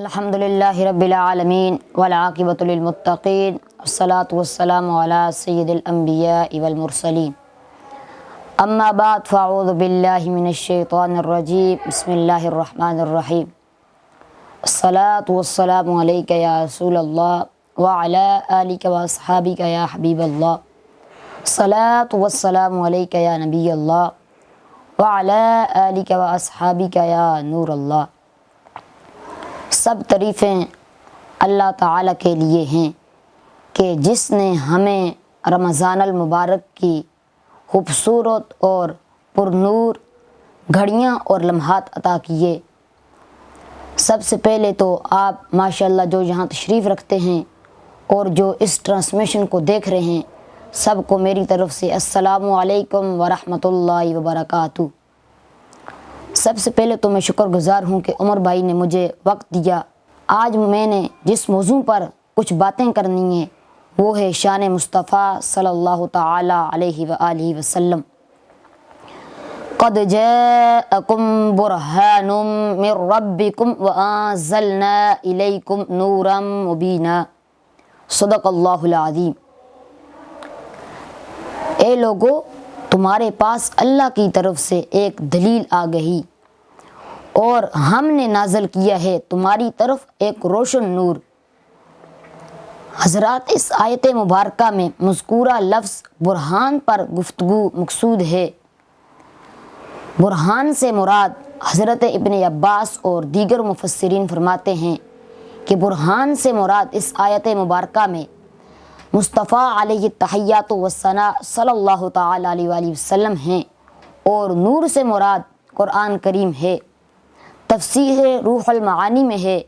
الحمد للہ رب العالمین والعاقبۃ للمتقین والصلاة والسلام علی سید الانبیاء والمرسلین اما بعد فاعوذ باللہ من الشیطان الرجیم بسم اللہ الرحمن الرحیم الصلاة والسلام علیک یا رسول اللہ وعلی آلک واصحابک یا حبیب اللہ الصلاة والسلام علیک یا نبی اللہ وعلی آلک واصحابک یا نور اللہ۔ سب تعریفیں اللہ تعالیٰ کے لیے ہیں کہ جس نے ہمیں رمضان المبارک کی خوبصورت اور پرنور گھڑیاں اور لمحات عطا کیے۔ سب سے پہلے تو آپ ماشاءاللہ جو یہاں تشریف رکھتے ہیں اور جو اس ٹرانسمیشن کو دیکھ رہے ہیں، سب کو میری طرف سے السلام علیکم ورحمۃ اللہ وبرکاتہ۔ سب سے پہلے تو میں شکر گزار ہوں کہ عمر بھائی نے مجھے وقت دیا۔ آج میں نے جس موضوع پر کچھ باتیں کرنی ہیں وہ ہے شان مصطفیٰ صلی اللہ تعالی علیہ وآلہ وسلم۔ قد جاءکم برہان من ربکم وانزلنا الیکم نورا مبینا، صدق اللہ العظیم۔ اے لوگو، تمہارے پاس اللہ کی طرف سے ایک دلیل آ گئی اور ہم نے نازل کیا ہے تمہاری طرف ایک روشن نور۔ حضرات، اس آیت مبارکہ میں مذکورہ لفظ برہان پر گفتگو مقصود ہے۔ برہان سے مراد حضرت ابن عباس اور دیگر مفسرین فرماتے ہیں کہ برہان سے مراد اس آیت مبارکہ میں مصطفیٰ علیہ التحیات والثناء صلی اللہ تعالی علیہ وآلہ وسلم ہیں، اور نور سے مراد قرآن کریم ہے۔ تفسیر روح المعانی میں ہے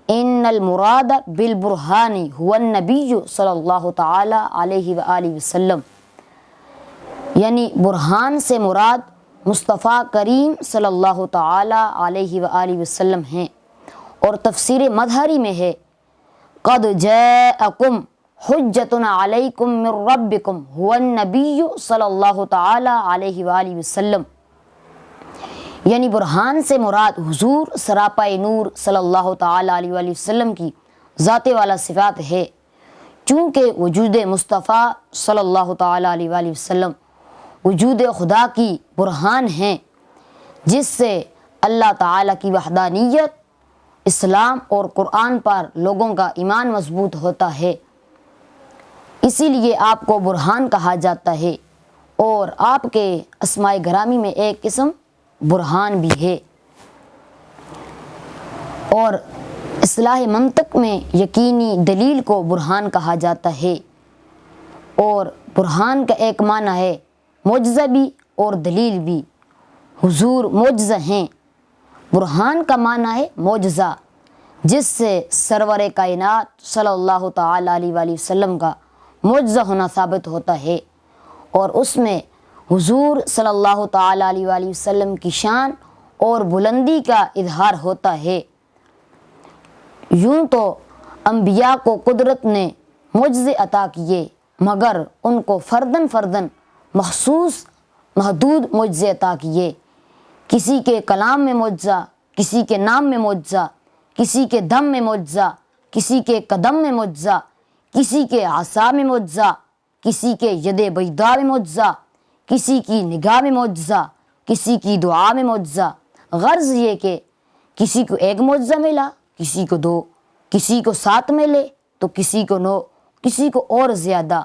ان المراد بالبرہان هو النبی صلی اللہ تعالی علیہ وآلہ وسلم، یعنی برہان سے مراد مصطفیٰ کریم صلی اللہ تعالی علیہ وآلہ وسلم ہیں۔ اور تفسیر مظہری میں ہے قد جاءکم حجۃ علیکم من ربکم هو النبی صلی اللہ تعالی علیہ وآلہ وسلم، یعنی برہان سے مراد حضور سراپائے نور صلی اللہ تعالی علیہ وآلہ وسلم کی ذات والا صفات ہے، چونکہ وجود مصطفیٰ صلی اللہ تعالی علیہ وآلہ وسلم وجود خدا کی برہان ہیں، جس سے اللہ تعالیٰ کی وحدانیت، اسلام اور قرآن پر لوگوں کا ایمان مضبوط ہوتا ہے۔ اسی لیے آپ کو برہان کہا جاتا ہے، اور آپ کے اسماء گرامی میں ایک قسم برہان بھی ہے۔ اور اصطلاح منطق میں یقینی دلیل کو برہان کہا جاتا ہے، اور برہان کا ایک معنی ہے معجزہ بھی اور دلیل بھی۔ حضور معجزہ ہیں۔ برہان کا معنی ہے معجزہ، جس سے سرور کائنات صلی اللہ تعالی علیہ وآلہ وسلم کا معجزہ ہونا ثابت ہوتا ہے، اور اس میں حضور صلی اللہ تعالی علیہ وآلہ وسلم کی شان اور بلندی کا اظہار ہوتا ہے۔ یوں تو انبیاء کو قدرت نے معجزے عطا کیے، مگر ان کو فرداً فرداً مخصوص محدود معجزے عطا کیے۔ کسی کے کلام میں معجزہ، کسی کے نام میں معجزہ، کسی کے دم میں معجزہ، کسی کے قدم میں معجزہ، کسی کے عصا میں معجزہ، کسی کے ید بیضاء میں معجزہ، کسی کی نگاہ میں معجزہ، کسی کی دعا میں معجزہ۔ غرض یہ کہ کسی کو ایک معجزہ ملا، کسی کو 2، کسی کو 7 ملے تو کسی کو 9، کسی کو اور زیادہ۔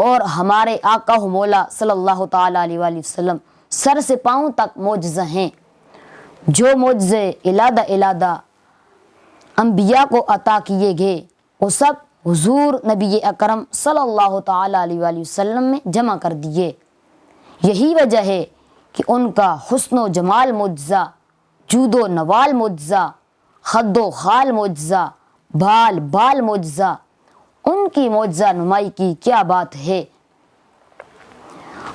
اور ہمارے آقا و مولا صلی اللہ تعالی علیہ وآلہ وسلم سر سے پاؤں تک معجزہ ہیں۔ جو معجزے علادہ علادہ انبیاء کو عطا کیے گئے، وہ سب حضور نبی اکرم صلی اللہ تعالی علیہ وآلہ وسلم میں جمع کر دیے۔ یہی وجہ ہے کہ ان کا حسن و جمال معجزہ، جود و نوال معجزہ، خد و خال معجزہ، بال بال معجزہ، ان کی معجزہ نمائی کی کیا بات ہے۔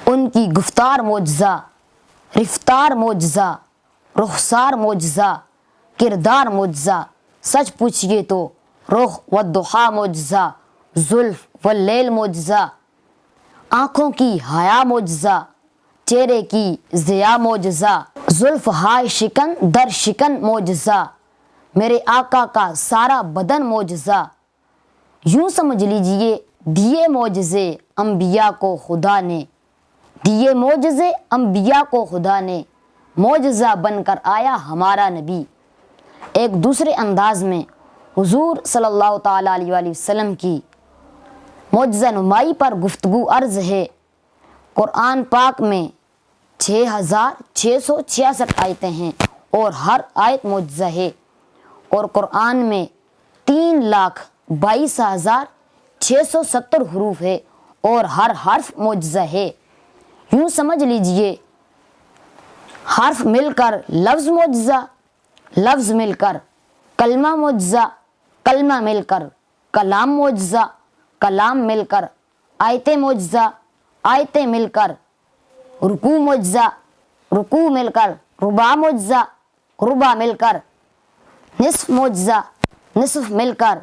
ان کی گفتار معجزہ، رفتار معجزہ، رخسار معجزہ، کردار معجزہ، سچ پوچھئے تو رخ والضحیٰ معجزہ، زلف واللیل معجزہ، آنکھوں کی حیا معجزہ، چہرے کی ضیاء معجزہ، زلف ہائے شکن در شکن معجزہ، میرے آقا کا سارا بدن معجزہ، یوں سمجھ لیجئے دیے معجزے انبیاء کو خدا نے، دیے معجزے انبیاء کو خدا نے، معجزہ بن کر آیا ہمارا نبی۔ ایک دوسرے انداز میں حضور صلی اللہ تعالیٰ علیہ وآلہ وسلم کی معجزہ نمائی پر گفتگو عرض ہے۔ قرآن پاک میں 6666 آیتیں ہیں اور ہر آیت معجزہ ہے، اور قرآن میں 3,22,670 حروف ہے اور ہر حرف معجزہ ہے۔ یوں سمجھ لیجئے حرف مل کر لفظ معجزہ، لفظ مل کر کلمہ معجزہ، کلمہ مل کر کلام معجزہ، کلام مل کر آیتیں معجزہ، آیتیں مل کر رکوع معجزہ، رکوع مل کر ربع معجزہ، ربع مل کر نصف معجزہ، نصف مل کر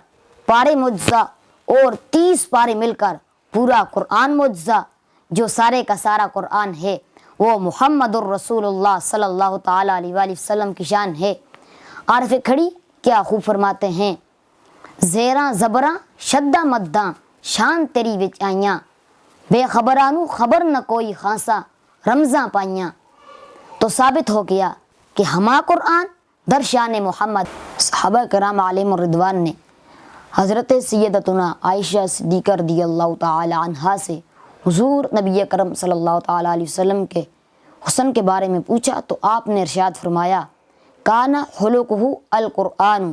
پارے معجزہ، اور 30 پارے مل کر پورا قرآن معجزہ۔ جو سارے کا سارا قرآن ہے وہ محمد الرسول اللہ صلی اللہ تعالیٰ علیہ وآلہ وسلم کی شان ہے۔ عارف کھڑی کیا خوب فرماتے ہیں، زیراں زبراں شدہ مداں شان تیری وچ آئیاں، بے خبرانو خبر نہ کوئی خاصا رمزاں پائیاں۔ تو ثابت ہو گیا کہ ہما قرآن در شان محمد۔ صحابہ کرام علیہم الرضوان نے حضرت سیدتنا عائشہ صدیقہ رضی اللہ تعالی عنہا سے حضور نبی کرم صلی اللہ تعالیٰ علیہ وسلم کے حسن کے بارے میں پوچھا تو آپ نے ارشاد فرمایا، کانا خلقہ القرآن،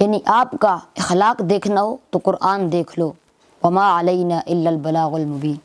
یعنی آپ کا اخلاق دیکھنا ہو تو قرآن دیکھ لو، وما علینا الا البلاغ المبین۔